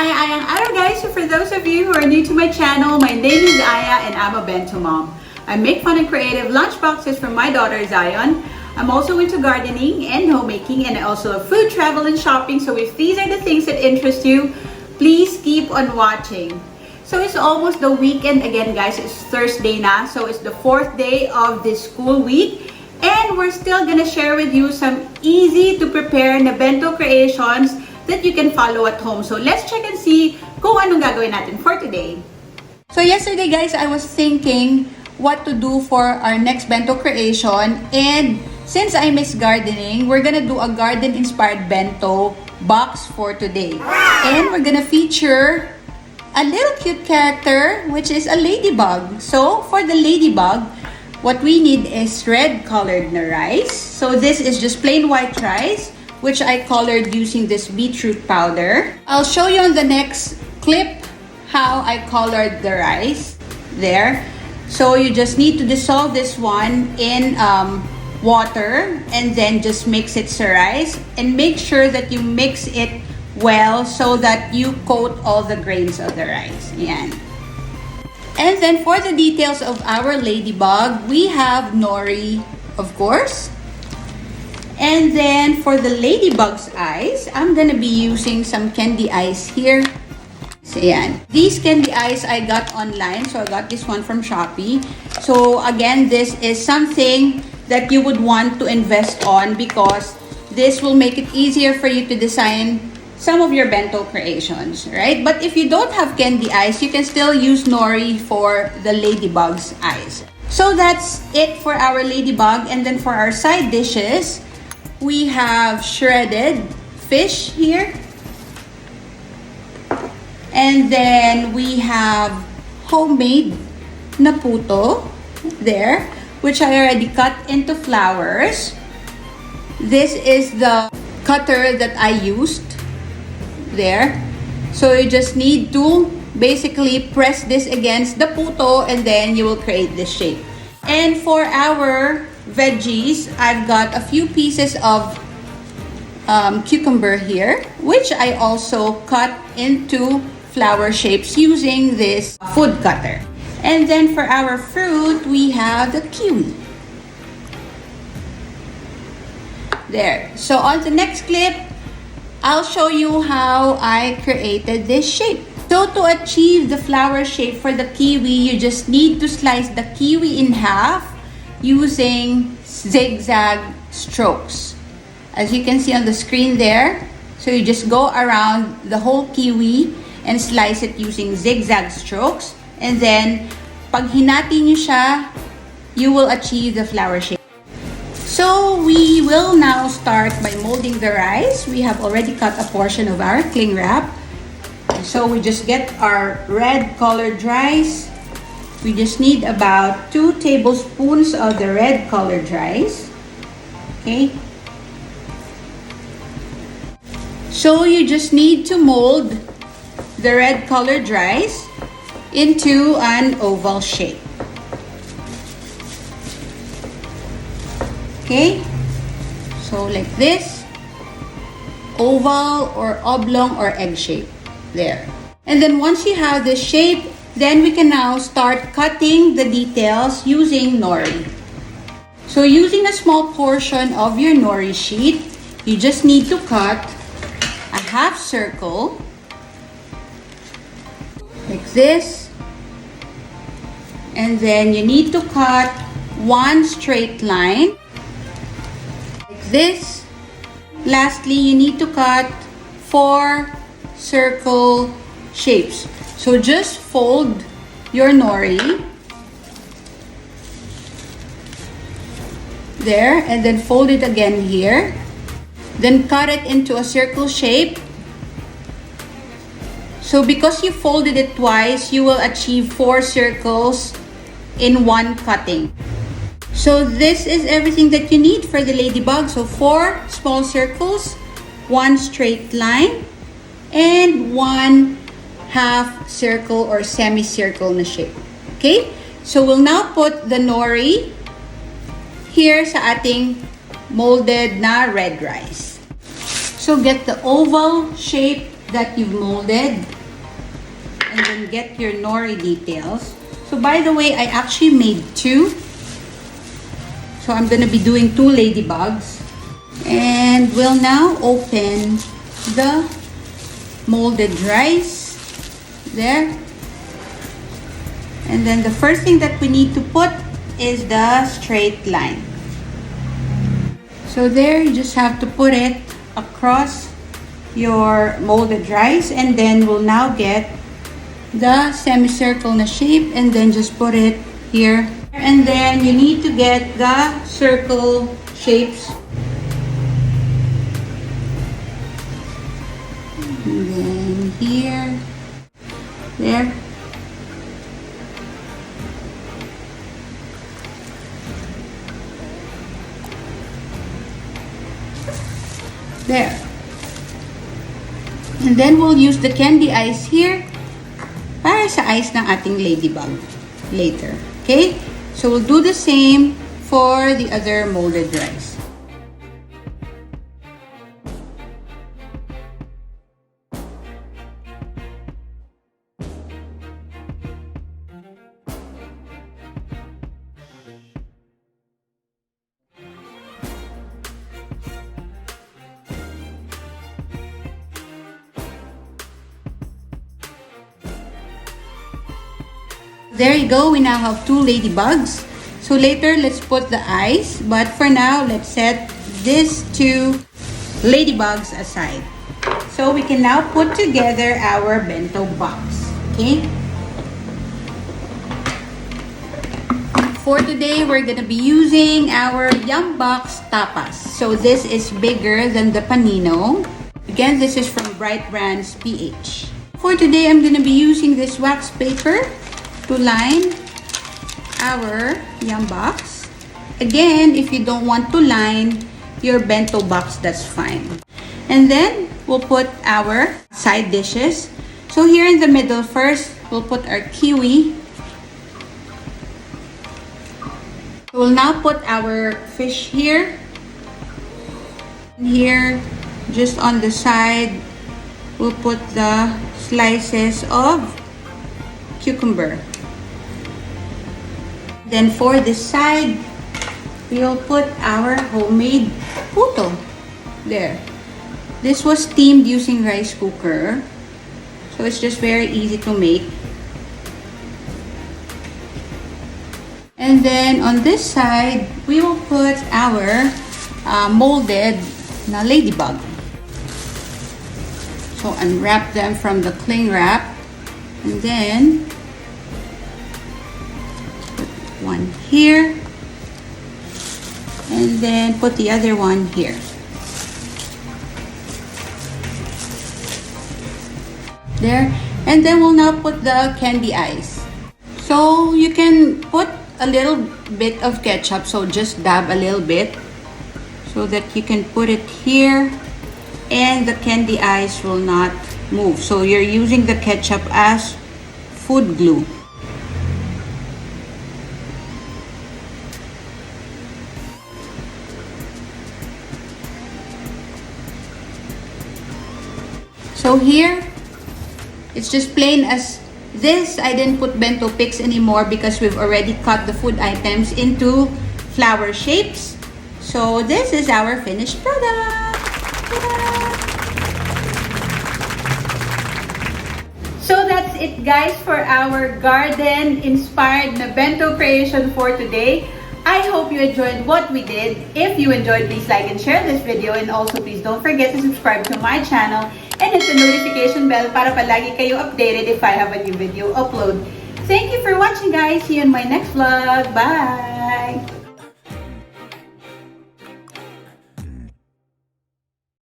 Kaayaayang araw guys! So for those of you who are new to my channel, my name is Aya and I'm a Bento mom. I make fun and creative lunchboxes for my daughter Zion. I'm also into gardening and homemaking, and I also love food, travel, and shopping. So if these are the things that interest you, please keep on watching. So it's almost the weekend again guys. It's Thursday na. So it's the 4th day of this school week. And we're still gonna share with you some easy to prepare na bento creations that you can follow at home. So let's check and see kung anong gagawin natin for today. So yesterday guys, I was thinking what to do for our next bento creation, and since I miss gardening, we're gonna do a garden inspired bento box for today. And we're gonna feature a little cute character, which is a ladybug. So for the ladybug, what we need is red colored na rice. So this is just plain white rice, which I colored using this beetroot powder. I'll show you on the next clip how I colored the rice there. So you just need to dissolve this one in water and then just mix it sa rice, and make sure that you mix it well so that you coat all the grains of the rice. Yan. And then for the details of our ladybug, we have nori, of course. And then for the ladybug's eyes, I'm gonna be using some candy eyes here. So yan. These candy eyes I got online. So I got this one from Shopee. So again, this is something that you would want to invest on because this will make it easier for you to design some of your bento creations, right? But if you don't have candy eyes, you can still use nori for the ladybug's eyes. So that's it for our ladybug. And then for our side dishes, we have shredded fish here. And then we have homemade na puto there, which I already cut into flowers. This is the cutter that I used there. So you just need to basically press this against the puto and then you will create this shape. And for our veggies, I've got a few pieces of cucumber here, which I also cut into flower shapes using this food cutter. And then for our fruit, we have the kiwi. There. So on the next clip, I'll show you how I created this shape. So to achieve the flower shape for the kiwi, you just need to slice the kiwi in half using zigzag strokes. As you can see on the screen there, so you just go around the whole kiwi and slice it using zigzag strokes. And then, pag hinati nyo siya, you will achieve the flower shape. So we will now start by molding the rice. We have already cut a portion of our cling wrap. So we just get our red colored rice. We just need about 2 tablespoons of the red colored rice. Okay. So you just need to mold the red colored rice into an oval shape. Okay. So like this. Oval or oblong or egg shape. There. And then once you have this shape, then we can now start cutting the details using nori. So using a small portion of your nori sheet, you just need to cut a half circle like this. And then you need to cut 1 straight line like this. Lastly, you need to cut 4 circle shapes. So just fold your nori there and then fold it again here. Then cut it into a circle shape. So because you folded it twice, you will achieve 4 circles in one cutting. So this is everything that you need for the ladybug. So 4 small circles, 1 straight line, and 1 half circle or semicircle na shape. Okay? So we'll now put the nori here sa ating molded na red rice. So get the oval shape that you've molded and then get your nori details. So by the way, I actually made 2. So I'm gonna be doing 2 ladybugs. And we'll now open the molded rice. There. And then the first thing that we need to put is the straight line. So there, you just have to put it across your molded rice, and then we'll now get the semicircle na shape, and then just put it here. And then you need to get the circle shapes. And then here, there. There. And then we'll use the candy ice here para sa ice ng ating ladybug later. Okay? So we'll do the same for the other molded rice. There you go, we now have 2 ladybugs. So later, let's put the ice. But for now, let's set these 2 ladybugs aside. So we can now put together our bento box. Okay? For today, we're gonna be using our Yum Box tapas. So this is bigger than the panino. Again, this is from Bright Brands PH. For today, I'm gonna be using this wax paper to line our Yum Box. Again, if you don't want to line your bento box, that's fine. And then we'll put our side dishes. So here in the middle, first we'll put our kiwi. We'll now put our fish here. And here, just on the side, we'll put the slices of cucumber. Then for this side, we'll put our homemade PUTO. There. This was steamed using rice cooker. So it's just very easy to make. And then on this side, we will put our molded na ladybug. So unwrap them from the cling wrap. And then one here, and then put the other one here. There. And then we'll now put the candy ice. So you can put a little bit of ketchup, so just dab a little bit so that you can put it here and the candy ice will not move. So you're using the ketchup as food glue. So here, it's just plain as this. I didn't put bento picks anymore because we've already cut the food items into flower shapes. So this is our finished product. So that's it, guys, for our garden-inspired na bento creation for today. I hope you enjoyed what we did. If you enjoyed, please like and share this video. And also, please don't forget to subscribe to my channel and hit the notification bell para palagi kayo updated if I have a new video upload. Thank you for watching, guys. See you in my next vlog. Bye!